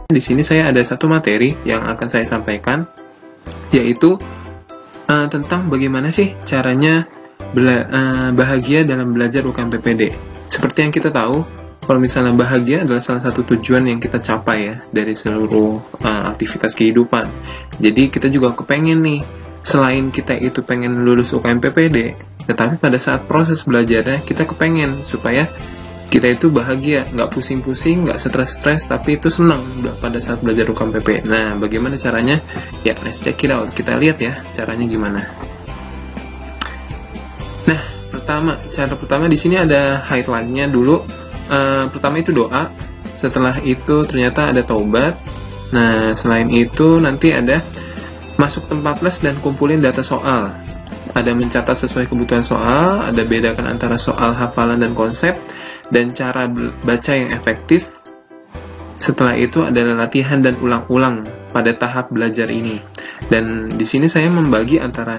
di sini saya ada satu materi yang akan saya sampaikan, yaitu tentang bagaimana sih caranya bahagia dalam belajar UKM PPD. Seperti yang kita tahu, kalau misalnya bahagia adalah salah satu tujuan yang kita capai ya dari seluruh aktivitas kehidupan. Jadi kita juga kepengen nih, selain kita itu pengen lulus UKM PPD, tetapi pada saat proses belajarnya kita kepengen supaya kita itu bahagia, nggak pusing-pusing, nggak stres-stres, tapi itu senang pada saat belajar UKM PPD. Nah, bagaimana caranya? Ya, let's check it out. Kita lihat ya caranya gimana. Nah, cara pertama di sini ada highlight-nya dulu. Pertama itu doa, setelah itu ternyata ada taubat. Nah, selain itu nanti ada masuk tempat les dan kumpulin data soal. Ada mencatat sesuai kebutuhan soal, ada bedakan antara soal hafalan dan konsep, dan cara baca yang efektif. Setelah itu adalah latihan dan ulang-ulang pada tahap belajar ini. Dan di sini saya membagi antara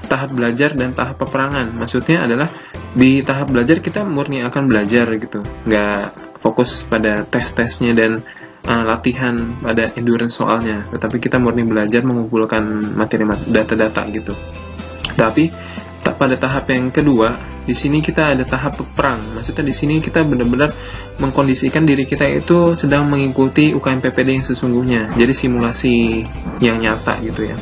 tahap belajar dan tahap peperangan. Maksudnya adalah di tahap belajar kita murni akan belajar gitu, nggak fokus pada tes-tesnya dan latihan pada endurance soalnya, tetapi kita murni belajar mengumpulkan materi data-data gitu. Tapi pada tahap yang kedua, di sini kita ada tahap perang. Maksudnya di sini kita benar-benar mengkondisikan diri kita itu sedang mengikuti UKM PPD yang sesungguhnya. Jadi simulasi yang nyata gitu ya.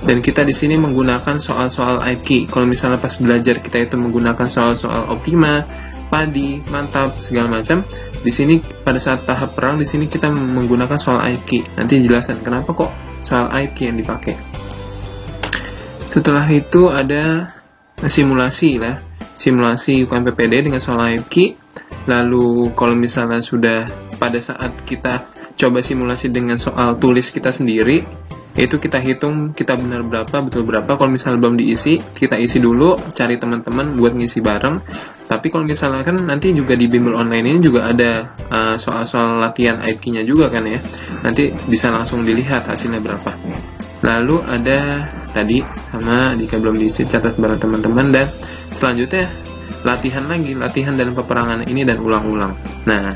Dan kita di sini menggunakan soal-soal IQ. Kalau misalnya pas belajar kita itu menggunakan soal-soal Optima, Padi, Mantap, segala macam. Di sini pada saat tahap perang di sini kita menggunakan soal IQ. Nanti jelasin kenapa kok soal IQ yang dipakai. Setelah itu ada simulasi lah, simulasi UKM PPD dengan soal IQ. Lalu kalau misalnya sudah pada saat kita coba simulasi dengan soal tulis kita sendiri, itu kita hitung kita benar berapa, betul berapa. Kalau misalnya belum diisi, kita isi dulu, cari teman-teman buat ngisi bareng. Tapi kalau misalnya kan nanti juga di bimbel online ini juga ada soal-soal latihan IQ-nya juga kan ya. Nanti bisa langsung dilihat hasilnya berapa. Lalu ada tadi sama jika belum diisi catat bareng teman-teman, dan selanjutnya latihan lagi, latihan dalam peperangan ini dan ulang-ulang. Nah,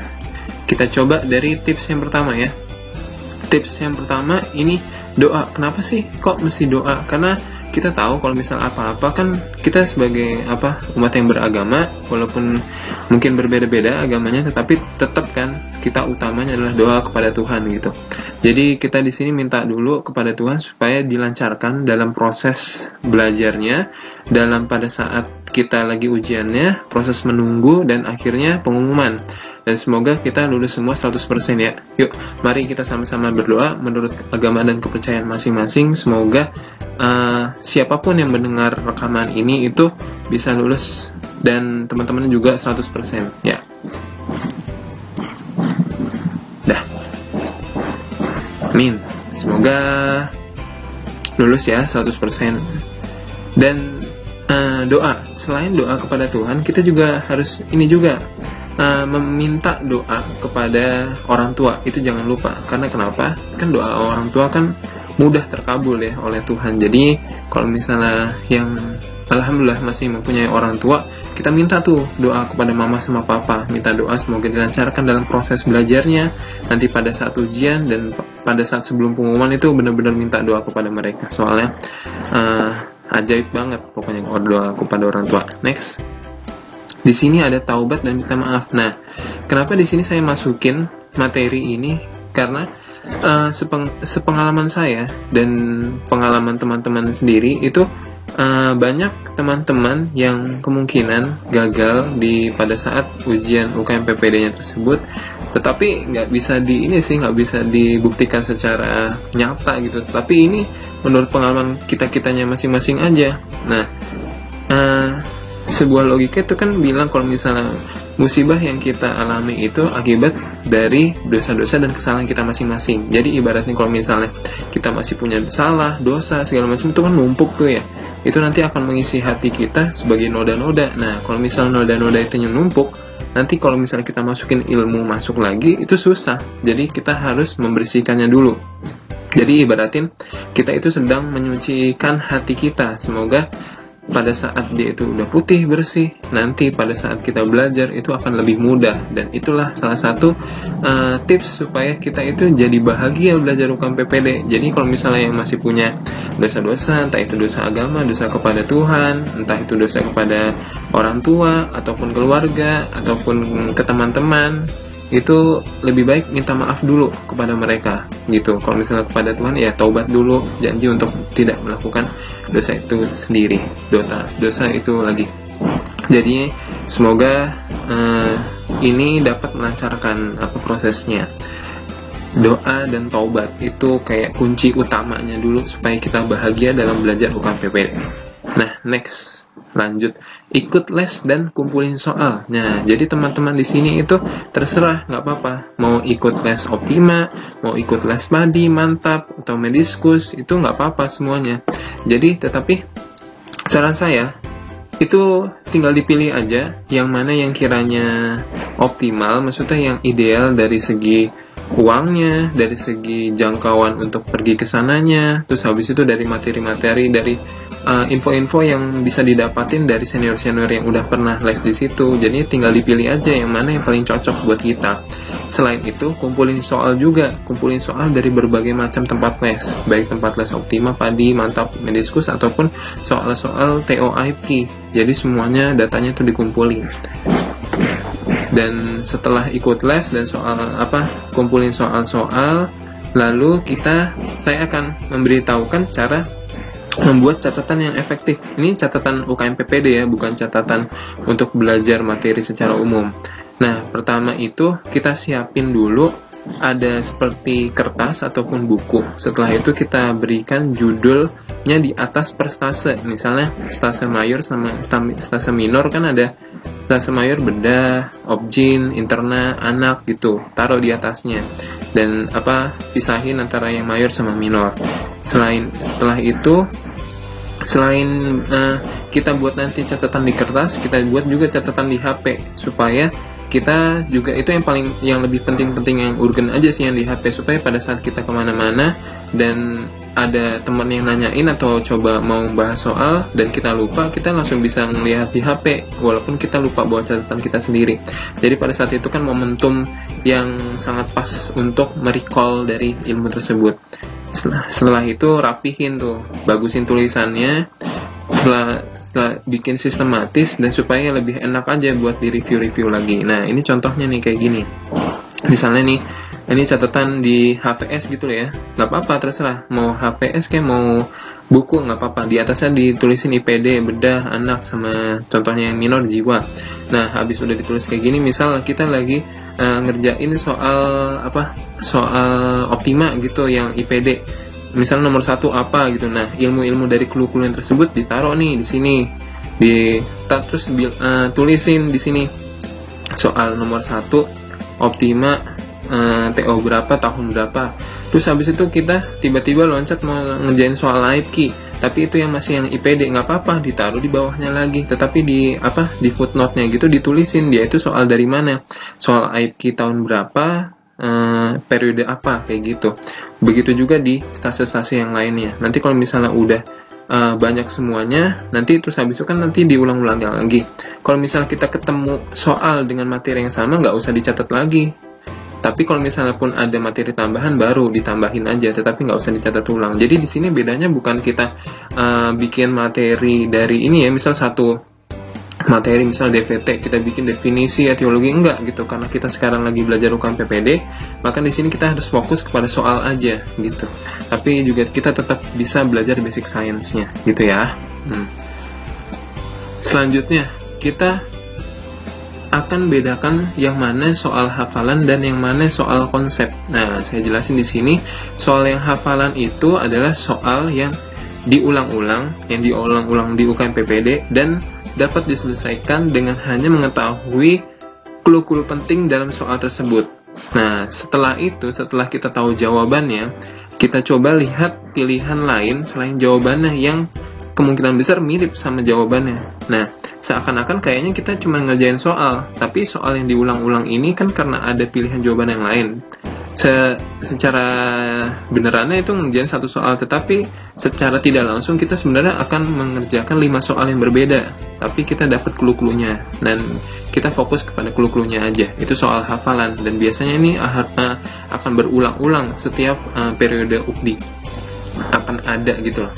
kita coba dari tips yang pertama ya. Tips yang pertama ini doa. Kenapa sih kok mesti doa? Karena kita tahu kalau misal apa-apa kan kita sebagai umat yang beragama, walaupun mungkin berbeda-beda agamanya, tetapi tetap kan kita utamanya adalah doa kepada Tuhan gitu. Jadi kita di sini minta dulu kepada Tuhan supaya dilancarkan dalam proses belajarnya, dalam pada saat kita lagi ujiannya, proses menunggu, dan akhirnya pengumuman. Dan semoga kita lulus semua 100% ya. Yuk, mari kita sama-sama berdoa menurut agama dan kepercayaan masing-masing. Semoga siapapun yang mendengar rekaman ini itu bisa lulus, dan teman-teman juga 100% ya. Dah. Amin. Semoga lulus ya 100%. Dan doa, selain doa kepada Tuhan, kita juga harus ini juga meminta doa kepada orang tua. Itu jangan lupa. Karena kenapa? Kan doa orang tua kan mudah terkabul ya oleh Tuhan. Jadi kalau misalnya yang alhamdulillah masih mempunyai orang tua, kita minta tuh doa kepada mama sama papa, minta doa semoga dilancarkan dalam proses belajarnya, nanti pada saat ujian dan pada saat sebelum pengumuman itu benar-benar minta doa kepada mereka. Soalnya ajaib banget pokoknya doa kepada orang tua. Next. Di sini ada taubat dan minta maaf. Nah, kenapa di sini saya masukin materi ini? Karena sepengalaman saya dan pengalaman teman-teman sendiri itu banyak teman-teman yang kemungkinan gagal pada saat ujian UKM PPD-nya tersebut, tetapi nggak bisa dibuktikan secara nyata gitu. Tapi ini menurut pengalaman kita-kitanya masing-masing aja. Nah, sebuah logika itu kan bilang kalau misalnya musibah yang kita alami itu akibat dari dosa-dosa dan kesalahan kita masing-masing. Jadi ibaratnya kalau misalnya kita masih punya salah, dosa, segala macam itu kan numpuk tuh ya. Itu nanti akan mengisi hati kita sebagai noda-noda. Nah, kalau misalnya noda-noda itu numpuk, nanti kalau misalnya kita masukin ilmu masuk lagi, itu susah. Jadi kita harus membersihkannya dulu. Jadi ibaratin kita itu sedang menyucikan hati kita. Semoga pada saat dia itu udah putih, bersih, nanti pada saat kita belajar itu akan lebih mudah. Dan itulah salah satu tips supaya kita itu jadi bahagia belajar UKM PPD. Jadi kalau misalnya yang masih punya dosa-dosa, entah itu dosa agama, dosa kepada Tuhan, entah itu dosa kepada orang tua, ataupun keluarga, ataupun ke teman-teman, itu lebih baik minta maaf dulu kepada mereka gitu. Kalau misalnya kepada Tuhan ya taubat dulu, janji untuk tidak melakukan dosa itu sendiri, dosa itu lagi. Jadi semoga ini dapat melancarkan prosesnya. Doa dan taubat itu kayak kunci utamanya dulu supaya kita bahagia dalam belajar UKM PPD. Nah, next, lanjut, ikut les dan kumpulin soal. Nah, jadi teman-teman di sini itu terserah, nggak apa-apa. Mau ikut les Optima, mau ikut les Padi, Mantap, atau Mediskus, itu nggak apa-apa semuanya. Jadi, tetapi saran saya, itu tinggal dipilih aja yang mana yang kiranya optimal, maksudnya yang ideal dari segi uangnya, dari segi jangkauan untuk pergi ke sananya, terus habis itu dari materi-materi, dari info-info yang bisa didapatin dari senior-senior yang udah pernah les di situ. Jadi tinggal dipilih aja yang mana yang paling cocok buat kita. Selain itu, kumpulin soal juga, kumpulin soal dari berbagai macam tempat les, baik tempat les Optima, Padi, Mantap, Mediskus, ataupun soal-soal TO IPK. Jadi semuanya datanya tuh dikumpulin. Dan setelah ikut les dan kumpulin soal-soal, lalu saya akan memberitahukan cara membuat catatan yang efektif. Ini catatan UKM PPD ya, bukan catatan untuk belajar materi secara umum. Nah, pertama itu kita siapin dulu ada seperti kertas ataupun buku. Setelah itu kita berikan judulnya di atas per stase. Misalnya stase mayor sama stase minor, kan ada stase mayor bedah, objin, interna, anak gitu. Taruh di atasnya. Dan pisahin antara yang mayor sama minor. Setelah itu selain kita buat nanti catatan di kertas, kita buat juga catatan di HP supaya kita juga, itu yang lebih penting-penting, yang urgen aja sih yang di HP, supaya pada saat kita kemana-mana dan ada teman yang nanyain atau coba mau bahas soal dan kita lupa, kita langsung bisa melihat di HP walaupun kita lupa bawa catatan kita sendiri. Jadi pada saat itu kan momentum yang sangat pas untuk merecall dari ilmu tersebut. Setelah itu rapihin tuh, bagusin tulisannya, setelah bikin sistematis dan supaya lebih enak aja buat di review lagi. Nah, ini contohnya nih kayak gini. Misalnya nih, ini catatan di HVS gitu ya, nggak apa-apa, terserah mau HVS kayak mau buku nggak apa-apa. Di atasnya ditulisin IPD, bedah, anak, sama contohnya yang minor jiwa. Nah, habis udah ditulis kayak gini, misal kita lagi ngerjain soal Optima gitu yang IPD. Misalnya nomor 1 apa gitu. Nah, ilmu-ilmu dari clue-clue yang tersebut ditaruh nih di sini. Terus tulisin di sini soal nomor 1 Optima, TO berapa, tahun berapa. Terus habis itu kita tiba-tiba loncat mau ngerjain soal IPK, tapi itu yang masih yang IPD, nggak apa-apa, ditaruh di bawahnya lagi. Tetapi di footnote-nya gitu ditulisin dia itu soal dari mana, soal IPK tahun berapa, periode apa, kayak gitu. Begitu juga di stase-stase yang lainnya. Nanti kalau misalnya udah banyak semuanya, nanti terus habis itu kan nanti diulang-ulang lagi. Kalau misalnya kita ketemu soal dengan materi yang sama, nggak usah dicatat lagi. Tapi kalau misalnya pun ada materi tambahan, baru ditambahin aja, tetapi nggak usah dicatat ulang. Jadi di sini bedanya bukan kita bikin materi dari ini ya, misal satu materi misal DVT, kita bikin definisi etiologi, enggak gitu, karena kita sekarang lagi belajar UKM PPD, maka di sini kita harus fokus kepada soal aja gitu. Tapi juga kita tetap bisa belajar basic science-nya gitu ya. Selanjutnya kita akan bedakan yang mana soal hafalan dan yang mana soal konsep. Nah, saya jelasin di sini, soal yang hafalan itu adalah soal yang diulang-ulang di UKM PPD dan dapat diselesaikan dengan hanya mengetahui clue-clue penting dalam soal tersebut. Nah, setelah kita tahu jawabannya, kita coba lihat pilihan lain selain jawabannya yang kemungkinan besar mirip sama jawabannya. Nah, seakan-akan kayaknya kita cuma ngerjain soal, tapi soal yang diulang-ulang ini kan karena ada pilihan jawaban yang lain. secara benerannya itu ngerjain satu soal, tetapi secara tidak langsung kita sebenarnya akan mengerjakan 5 soal yang berbeda, tapi kita dapat clue-cluenya dan kita fokus kepada clue-cluenya aja. Itu soal hafalan, dan biasanya ini akan berulang-ulang setiap periode UPDI akan ada gitu loh.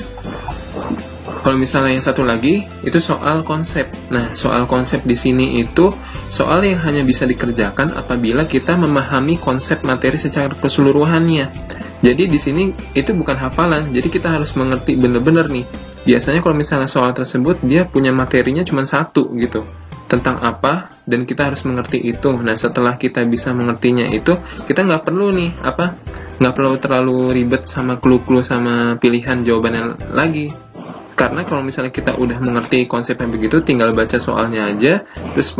Kalau misalnya yang satu lagi itu soal konsep. Nah, soal konsep di sini itu soal yang hanya bisa dikerjakan apabila kita memahami konsep materi secara keseluruhannya. Jadi di sini itu bukan hafalan, jadi kita harus mengerti bener-bener nih. Biasanya kalau misalnya soal tersebut dia punya materinya cuma satu gitu, tentang apa, dan kita harus mengerti itu. Nah, setelah kita bisa mengertinya itu, kita nggak perlu nih nggak perlu terlalu ribet sama clue-clue sama pilihan jawabannya lagi. Karena kalau misalnya kita udah mengerti konsepnya begitu, tinggal baca soalnya aja, terus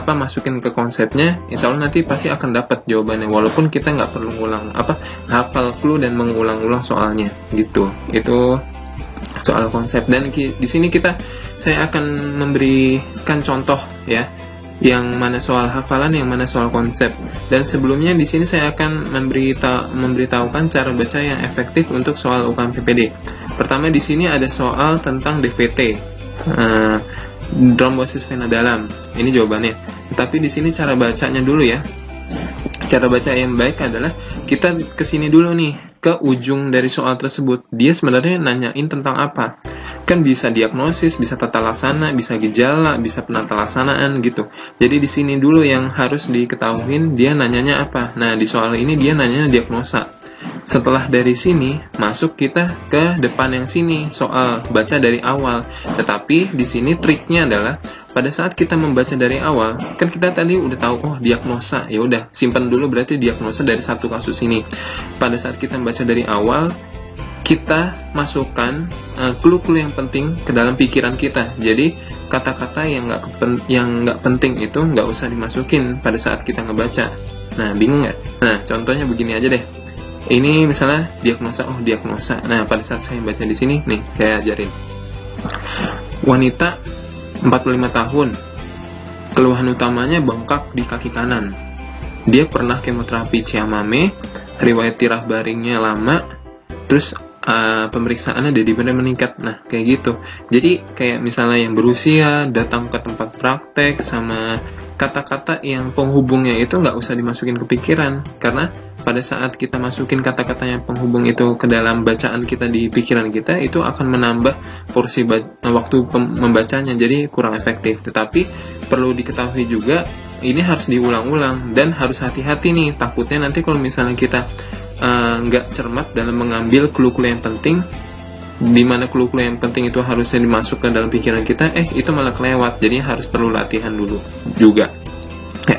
masukin ke konsepnya, insya Allah nanti pasti akan dapat jawabannya, walaupun kita nggak perlu hafal clue dan mengulang-ulang soalnya gitu. Itu soal konsep. Dan di sini saya akan memberikan contoh ya, yang mana soal hafalan, yang mana soal konsep. Dan sebelumnya di sini saya akan memberitahukan cara baca yang efektif untuk soal UKM PPD. Pertama di sini ada soal tentang DVT, trombosis vena dalam. Ini jawabannya. Tapi di sini cara bacanya dulu ya. Cara baca yang baik adalah kita kesini dulu nih, ke ujung dari soal tersebut. Dia sebenarnya nanyain tentang apa? Kan bisa diagnosis, bisa tata laksana, bisa gejala, bisa penata laksanaan gitu. Jadi di sini dulu yang harus diketahuin dia nanyanya apa. Nah, di soal ini dia nanyanya diagnosa. Setelah dari sini masuk kita ke depan yang sini, soal baca dari awal. Tetapi di sini triknya adalah pada saat kita membaca dari awal, kan kita tadi udah tahu diagnosa, ya udah simpan dulu berarti diagnosa dari satu kasus ini. Pada saat kita membaca dari awal, kita masukkan clue-clue yang penting ke dalam pikiran kita. Jadi kata-kata yang nggak penting itu nggak usah dimasukin pada saat kita ngebaca. Nah, bingung nggak? Nah, contohnya begini aja deh. Ini misalnya diagnosa. Nah, pada saat saya baca di sini nih, saya ajarin. Wanita 45 tahun. Keluhan utamanya bengkak di kaki kanan. Dia pernah kemoterapi Ciamame, riwayat tirah baringnya lama, terus pemeriksaannya dedimernya meningkat. Nah, kayak gitu. Jadi kayak misalnya yang berusia datang ke tempat praktek, sama kata-kata yang penghubungnya itu nggak usah dimasukin ke pikiran, karena pada saat kita masukin kata-kata yang penghubung itu ke dalam bacaan kita di pikiran kita, itu akan menambah porsi waktu membacanya, jadi kurang efektif. Tetapi perlu diketahui juga ini harus diulang-ulang dan harus hati-hati nih, takutnya nanti kalau misalnya kita nggak cermat dalam mengambil clue-clue yang penting, di mana clue-clue yang penting itu harusnya dimasukkan dalam pikiran kita, itu malah kelewat. Jadi harus perlu latihan dulu juga. Ya.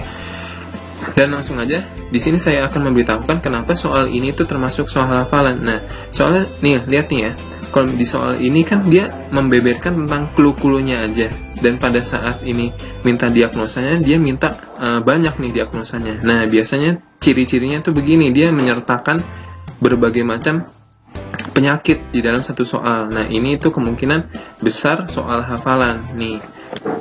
Dan langsung aja di sini saya akan memberitahukan kenapa soal ini tuh termasuk soal hafalan. Nah, soalnya nih, lihat nih ya. Kalau di soal ini kan dia membeberkan tentang clue-cluenya aja. Dan pada saat ini minta diagnosanya, dia minta banyak nih diagnosanya. Nah, biasanya ciri-cirinya tuh begini, dia menyertakan berbagai macam penyakit di dalam satu soal. Nah, ini itu kemungkinan besar soal hafalan. Nih,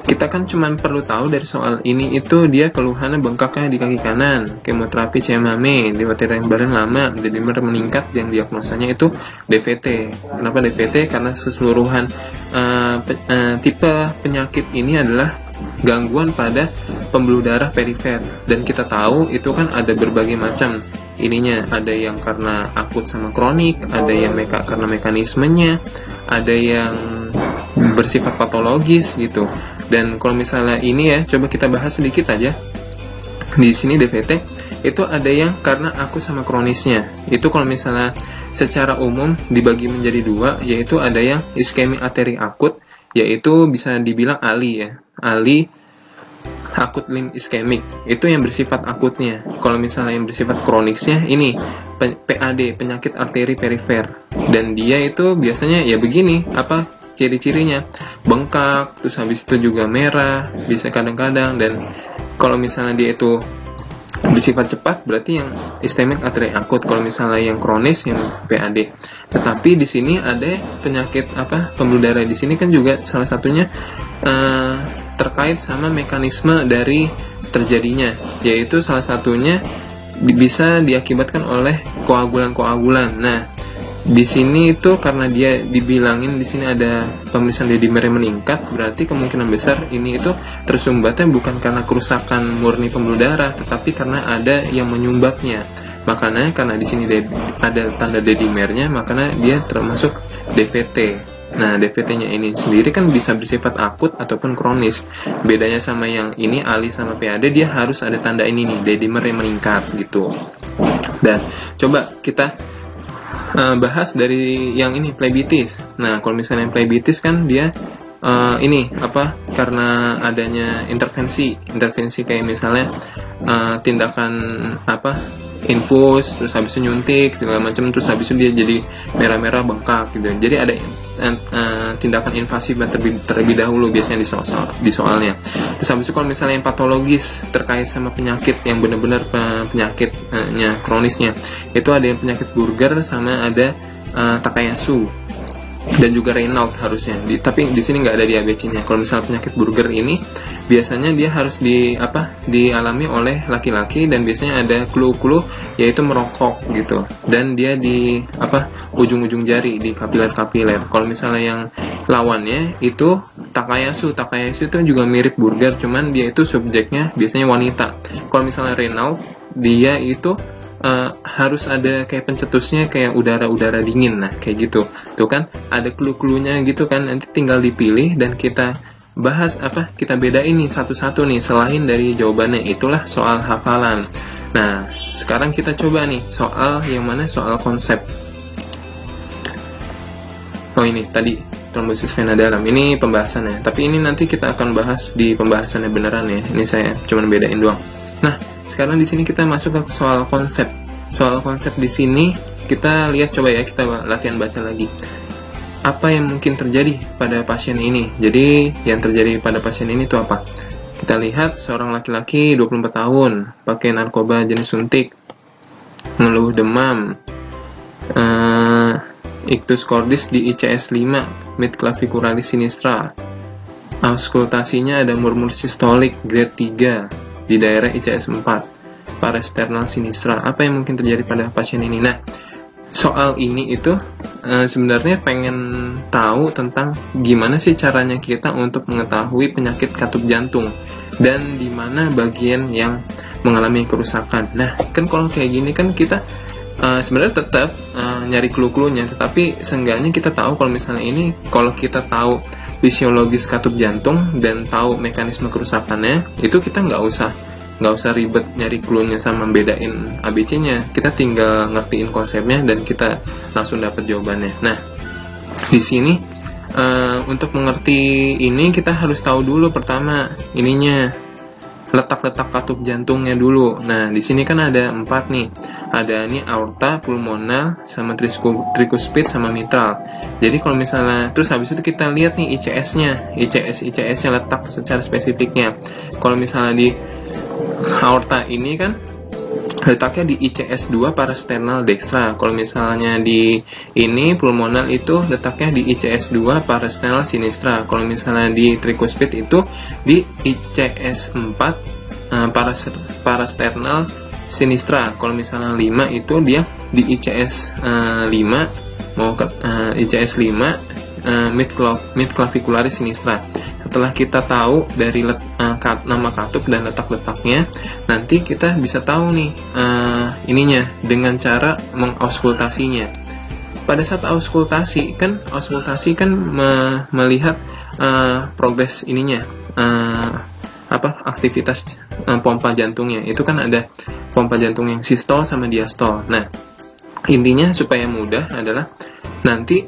kita kan cuma perlu tahu dari soal ini itu dia keluhannya bengkaknya di kaki kanan, kemoterapi Ciamame, riwayat tirah baring lama, dedimer meningkat, yang diagnosanya itu DVT. Kenapa DVT? Karena keseluruhan tipe penyakit ini adalah gangguan pada pembuluh darah perifer, dan kita tahu itu kan ada berbagai macam ininya, ada yang karena akut sama kronik, ada yang karena mekanismenya, ada yang bersifat patologis gitu. Dan kalau misalnya ini ya, coba kita bahas sedikit aja. Di sini DVT itu ada yang karena akut sama kronisnya. Itu kalau misalnya secara umum dibagi menjadi dua, yaitu ada yang iskemi arteri akut, yaitu bisa dibilang ALI ya. ALI, akut limb iskemik, itu yang bersifat akutnya. Kalau misalnya yang bersifat kronisnya ini PAD, penyakit arteri perifer, dan dia itu biasanya ya begini, ciri-cirinya bengkak, terus habis itu juga merah, bisa kadang-kadang. Dan kalau misalnya dia itu bersifat cepat, berarti yang iskemik arteri akut. Kalau misalnya yang kronis, yang PAD. Tetapi di sini ada penyakit pembuluh darah. Di sini kan juga salah satunya terkait sama mekanisme dari terjadinya, yaitu salah satunya bisa diakibatkan oleh koagulan-koagulan. Nah, di sini itu karena dia dibilangin di sini ada pemeriksaan dedimer yang meningkat, berarti kemungkinan besar ini itu tersumbatnya bukan karena kerusakan murni pembuluh darah, tetapi karena ada yang menyumbatnya. Makanya karena di sini ada tanda dedimernya, makanya dia termasuk DVT. Nah, DVT-nya ini sendiri kan bisa bersifat akut ataupun kronis. Bedanya sama yang ini, ALI sama PAD, dia harus ada tanda ini nih, dedimer yang meningkat gitu. Dan coba kita bahas dari yang ini, phlebitis. Nah, kalau misalnya phlebitis kan dia karena adanya intervensi kayak misalnya tindakan infus, terus habis itu nyuntik segala macam, terus habis itu dia jadi merah-merah bengkak gitu. Jadi ada tindakan invasif terlebih dahulu biasanya di soalnya. Terus habis itu kalau misalnya yang patologis terkait sama penyakit yang benar-benar penyakitnya kronisnya, itu ada yang penyakit Burger sama ada Takayasu dan juga Raynaud harusnya. Tapi di sini nggak ada di ABC-nya. Kalau misalnya penyakit Burger ini biasanya dia harus dialami oleh laki-laki dan biasanya ada clue yaitu merokok gitu. Dan dia di ujung-ujung jari di kapiler-kapiler. Kalau misalnya yang lawannya itu Takayasu itu juga mirip Burger, cuman dia itu subjeknya biasanya wanita. Kalau misalnya Raynaud, dia itu harus ada kayak pencetusnya kayak udara dingin, nah kayak gitu tuh kan ada clue-cluenya gitu kan, nanti tinggal dipilih dan kita bahas kita bedain nih satu-satu nih selain dari jawabannya. Itulah soal hafalan. Nah, sekarang kita coba nih soal yang mana, soal konsep. Oh, ini tadi trombosis vena dalam, ini pembahasannya, tapi ini nanti kita akan bahas di pembahasannya beneran ya, ini saya cuma bedain doang. Nah, sekarang di sini kita masuk ke soal konsep. Soal konsep di sini kita lihat, coba ya kita latihan baca lagi. Apa yang mungkin terjadi pada pasien ini? Jadi yang terjadi pada pasien ini itu apa? Kita lihat seorang laki-laki 24 tahun, pakai narkoba jenis suntik, mengeluh demam, ictus cordis di ICS 5, mid clavicularis sinistra. Auskultasinya ada murmur sistolik grade 3 di daerah ICS 4, parasternal sinistra. Apa yang mungkin terjadi pada pasien ini? Nah, soal ini itu sebenarnya pengen tahu tentang gimana sih caranya kita untuk mengetahui penyakit katup jantung dan di mana bagian yang mengalami kerusakan. Nah, kan kalau kayak gini kan kita sebenarnya tetap nyari clue-cluenya, tetapi seenggaknya kita tahu kalau misalnya ini, kalau kita tahu fisiologis katup jantung dan tahu mekanisme kerusakannya, itu kita nggak usah ribet nyari clue-nya sama bedain ABC-nya. Kita tinggal ngertiin konsepnya dan kita langsung dapat jawabannya. Nah, di sini untuk mengerti ini kita harus tahu dulu pertama ininya, letak-letak katup jantungnya dulu. Nah, di sini kan ada 4 nih. Ada nih aorta, pulmonal, sama tricuspid, sama mitral. Jadi kalau misalnya, terus habis itu kita lihat nih ICS-nya letak secara spesifiknya. Kalau misalnya di aorta ini kan letaknya di ICS 2 parasternal dextra. Kalau misalnya di ini pulmonal itu letaknya di ICS 2 parasternal sinistra. Kalau misalnya di tricuspid itu di ICS 4 parasternal sinistra. Kalau misalnya 5 itu dia di ICS 5 mau ke ICS 5 mid clavicularis sinistra. Setelah kita tahu dari nama katup dan letak-letaknya, nanti kita bisa tahu nih ininya dengan cara mengauskultasinya. Pada saat auskultasi kan melihat progres ininya, aktivitas pompa jantungnya. Itu kan ada pompa jantung yang sistol sama diastol. Nah, intinya supaya mudah adalah nanti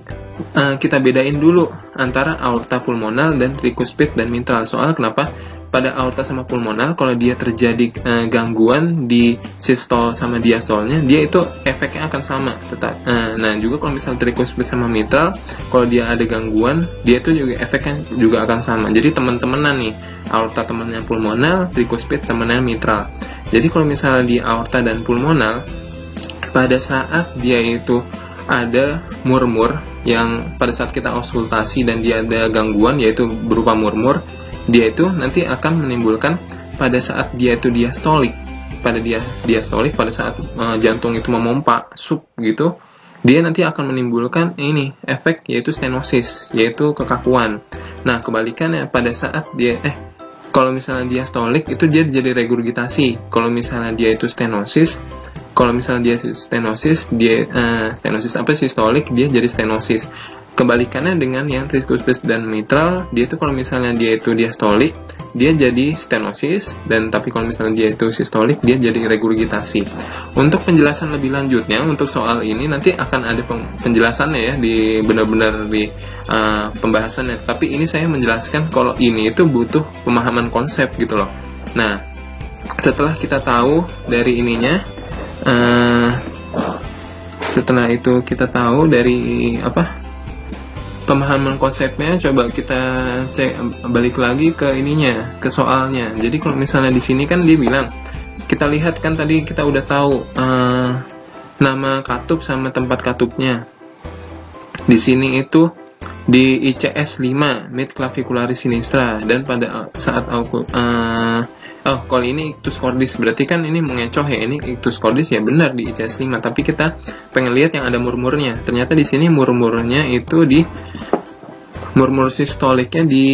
kita bedain dulu antara aorta pulmonal dan tricuspid dan mitral. Soal kenapa pada aorta sama pulmonal kalau dia terjadi gangguan di sistol sama diastolnya, dia itu efeknya akan sama tetap. Nah, juga kalau misalnya tricuspid sama mitral, kalau dia ada gangguan, dia itu juga efeknya juga akan sama. Jadi teman-temanan nih, aorta temannya pulmonal, tricuspid temannya mitral. Jadi kalau misalnya di aorta dan pulmonal, pada saat dia itu ada murmur yang pada saat kita auskultasi dan dia ada gangguan yaitu berupa murmur, dia itu nanti akan menimbulkan pada saat dia itu diastolik. pada diastolik pada saat jantung itu memompa sup gitu, dia nanti akan menimbulkan ini efek yaitu stenosis, yaitu kekakuan. Nah, kebalikannya pada saat dia kalau misalnya diastolik itu dia jadi regurgitasi. Kalau misalnya dia itu stenosis, stenosis apa sistolik, dia jadi stenosis. Kebalikannya dengan yang tricuspid dan mitral, dia itu kalau misalnya dia itu diastolik, dia jadi stenosis, dan tapi kalau misalnya dia itu sistolik, dia jadi regurgitasi. Untuk penjelasan lebih lanjutnya untuk soal ini nanti akan ada penjelasannya ya di benar-benar di pembahasannya. Tapi ini saya menjelaskan kalau ini itu butuh pemahaman konsep gitu loh. Nah, setelah kita tahu dari ininya, setelah itu kita tahu dari pemahaman konsepnya, coba kita cek balik lagi ke ininya, ke soalnya. Jadi kalau misalnya di sini kan dia bilang, kita lihat kan tadi kita udah tahu nama katup sama tempat katupnya. Di sini itu di ICS 5 mid clavicularis sinistra, dan pada saat kalau ini ictus cordis, berarti kan ini mengecoh ya, ini ictus cordis ya benar di ICS 5, tapi kita pengen lihat yang ada murmurnya. Ternyata di sini murmurnya itu di murmur sistoliknya di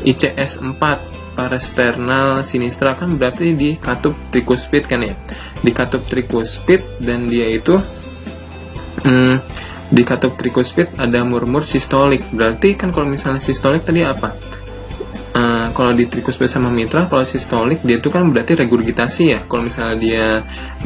ICS 4 parasternal sinistra, kan berarti di katup tricuspid kan ya, di katup tricuspid, dan dia itu di katup tricuspid ada murmur sistolik. Berarti kan kalau misalnya sistolik tadi apa? Kalau di tricuspid sama mitral, kalau sistolik dia itu kan berarti regurgitasi ya. Kalau misalnya dia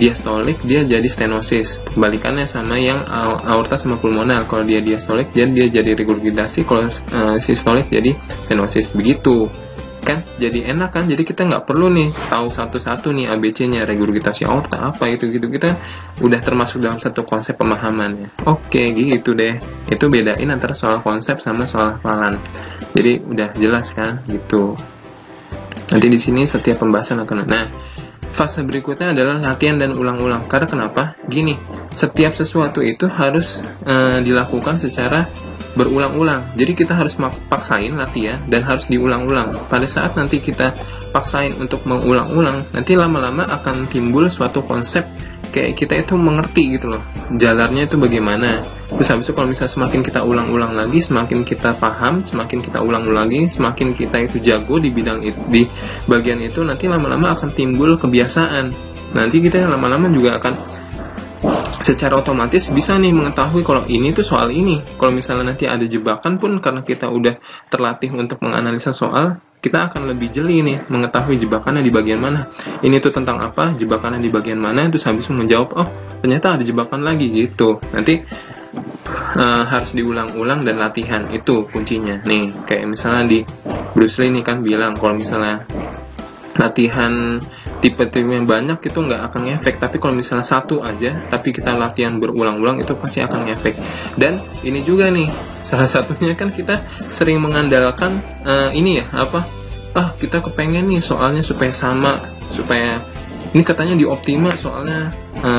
diastolik, dia jadi stenosis. Kebalikannya sama yang aorta sama pulmonal. Kalau dia diastolik, dia jadi regurgitasi. Kalau sistolik jadi stenosis. Begitu kan, jadi enak kan. Jadi kita nggak perlu nih tahu satu-satu nih ABC-nya, regurgitasi aorta apa itu gitu. Kita udah termasuk dalam satu konsep pemahamannya. Oke, gitu deh. Itu bedain antara soal konsep sama soal hafalan. Jadi udah jelas kan gitu. Nanti di sini setiap pembahasan akan. Nah, fase berikutnya adalah latihan dan ulang-ulang. Karena kenapa? Gini, setiap sesuatu itu harus dilakukan secara berulang-ulang. Jadi kita harus paksain latihan dan harus diulang-ulang. Pada saat nanti kita paksain untuk mengulang-ulang, nanti lama-lama akan timbul suatu konsep kayak kita itu mengerti gitu loh, jalannya itu bagaimana. Terus habis itu kalau misalnya semakin kita ulang-ulang lagi, semakin kita paham, semakin kita ulang-ulang lagi, semakin kita itu jago di bidang itu, di bagian itu, nanti lama-lama akan timbul kebiasaan. Nanti kita lama-lama juga akan secara otomatis bisa nih mengetahui kalau ini tuh soal ini. Kalau misalnya nanti ada jebakan pun, karena kita udah terlatih untuk menganalisa soal, kita akan lebih jeli nih mengetahui jebakannya di bagian mana. Ini tuh tentang apa, jebakannya di bagian mana, terus habis menjawab, oh ternyata ada jebakan lagi gitu. Nanti harus diulang-ulang dan latihan, itu kuncinya. Nih kayak misalnya di Bruce Lee nih kan bilang kalau misalnya latihan tipe-tipe yang banyak itu nggak akan ngefek, tapi kalau misalnya satu aja tapi kita latihan berulang-ulang itu pasti akan ngefek. Dan ini juga nih salah satunya kan kita sering mengandalkan ini ya kita kepengen nih soalnya supaya sama, supaya ini katanya di Optima soalnya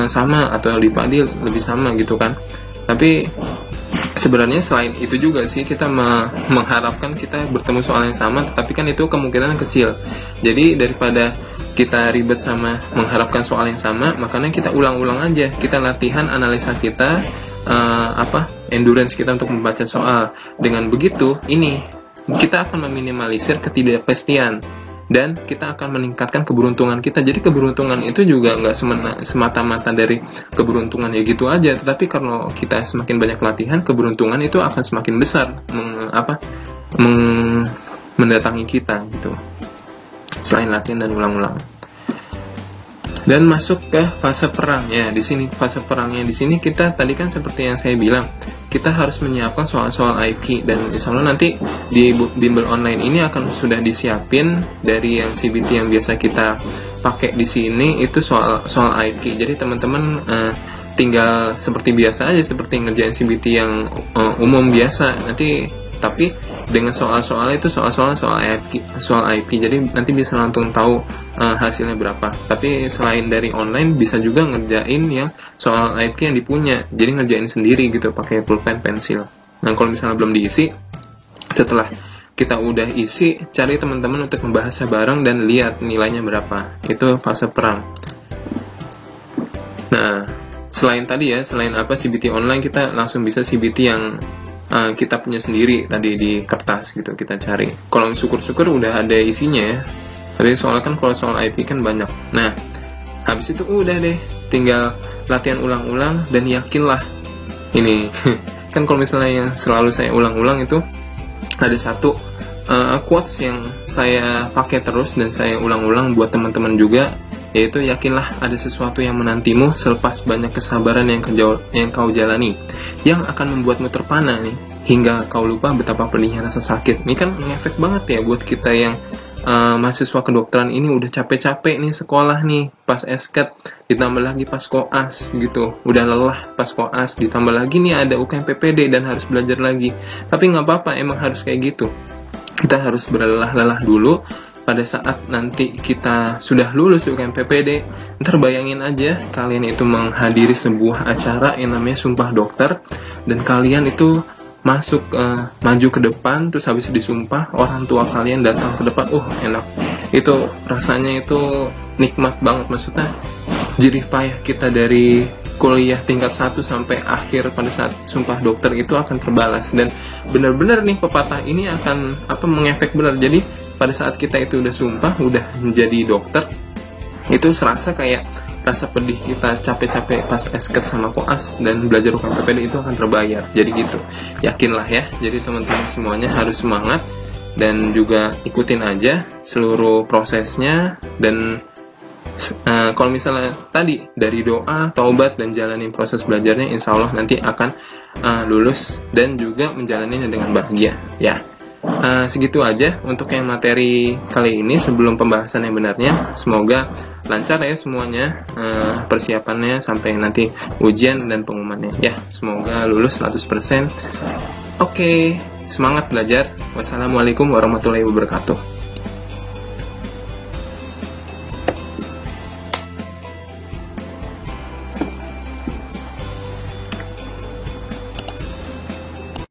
sama, atau di Padil lebih sama gitu kan. Tapi sebenarnya selain itu juga sih kita mengharapkan kita bertemu soal yang sama, tapi kan itu kemungkinan kecil. Jadi daripada kita ribet sama mengharapkan soal yang sama, makanya kita ulang-ulang aja, kita latihan analisa kita, endurance kita untuk membaca soal. Dengan begitu, ini kita akan meminimalisir ketidakpastian dan kita akan meningkatkan keberuntungan kita. Jadi keberuntungan itu juga nggak semata-mata dari keberuntungan ya gitu aja, tetapi kalau kita semakin banyak latihan, keberuntungan itu akan semakin besar mendatangi kita gitu. Selain latihan dan ulang-ulang. Dan masuk ke fase perang ya. Di sini fase perangnya di sini kita tadi kan seperti yang saya bilang, kita harus menyiapkan soal-soal IQ, dan insya Allah nanti di bimbel online ini akan sudah disiapin dari yang CBT yang biasa kita pakai di sini itu soal IQ. Jadi teman-teman tinggal seperti biasa aja, seperti ngerjain CBT yang umum biasa nanti, tapi dengan soal-soal itu soal IP, jadi nanti bisa langsung tahu hasilnya berapa. Tapi selain dari online bisa juga ngerjain yang soal IP yang dipunya, jadi ngerjain sendiri gitu pakai pulpen pensil. Nah kalau misalnya belum diisi, setelah kita udah isi, cari teman-teman untuk membahasnya bareng dan lihat nilainya berapa. Itu fase perang. Nah, selain tadi ya, selain CBT online, kita langsung bisa CBT yang kita punya sendiri tadi di kertas gitu, kita cari. Kalau syukur-syukur udah ada isinya ya. Tapi soalnya kan kalau soal IP kan banyak. Nah, habis itu udah deh, tinggal latihan ulang-ulang dan yakinlah ini. Kan kalau misalnya yang selalu saya ulang-ulang itu ada satu quotes yang saya pakai terus dan saya ulang-ulang buat teman-teman juga, yaitu yakinlah ada sesuatu yang menantimu selepas banyak kesabaran yang kau jalani, yang akan membuatmu terpana nih hingga kau lupa betapa pedihnya rasa sakit. Ini kan ngefek banget ya buat kita yang mahasiswa kedokteran ini udah capek-capek nih sekolah nih pas esket, ditambah lagi pas koas gitu, udah lelah pas koas, ditambah lagi nih ada UKM PPD dan harus belajar lagi. Tapi nggak apa-apa, emang harus kayak gitu. Kita harus berlelah-lelah dulu. Pada saat nanti kita sudah lulus UKM PPD, ntar bayangin aja kalian itu menghadiri sebuah acara yang namanya Sumpah Dokter, dan kalian itu masuk maju ke depan, terus habis disumpah, orang tua kalian datang ke depan. Enak, itu rasanya itu nikmat banget. Maksudnya jerih payah kita dari kuliah tingkat 1 sampai akhir pada saat sumpah dokter itu akan terbalas. Dan benar-benar nih pepatah ini akan mengefek benar. Jadi pada saat kita itu udah sumpah, udah menjadi dokter, itu serasa kayak rasa pedih kita capek-capek pas esket sama koas dan belajar UKM PPD itu akan terbayar. Jadi gitu, yakinlah ya. Jadi teman-teman semuanya harus semangat dan juga ikutin aja seluruh prosesnya. Dan kalau misalnya tadi dari doa, taubat, dan jalanin proses belajarnya, insya Allah nanti akan lulus dan juga menjalaninya dengan bahagia ya. Segitu aja untuk yang materi kali ini sebelum pembahasan yang benarnya. Semoga lancar ya semuanya persiapannya sampai nanti ujian dan pengumumannya ya. Semoga lulus 100%. Oke, semangat belajar. Wassalamualaikum warahmatullahi wabarakatuh.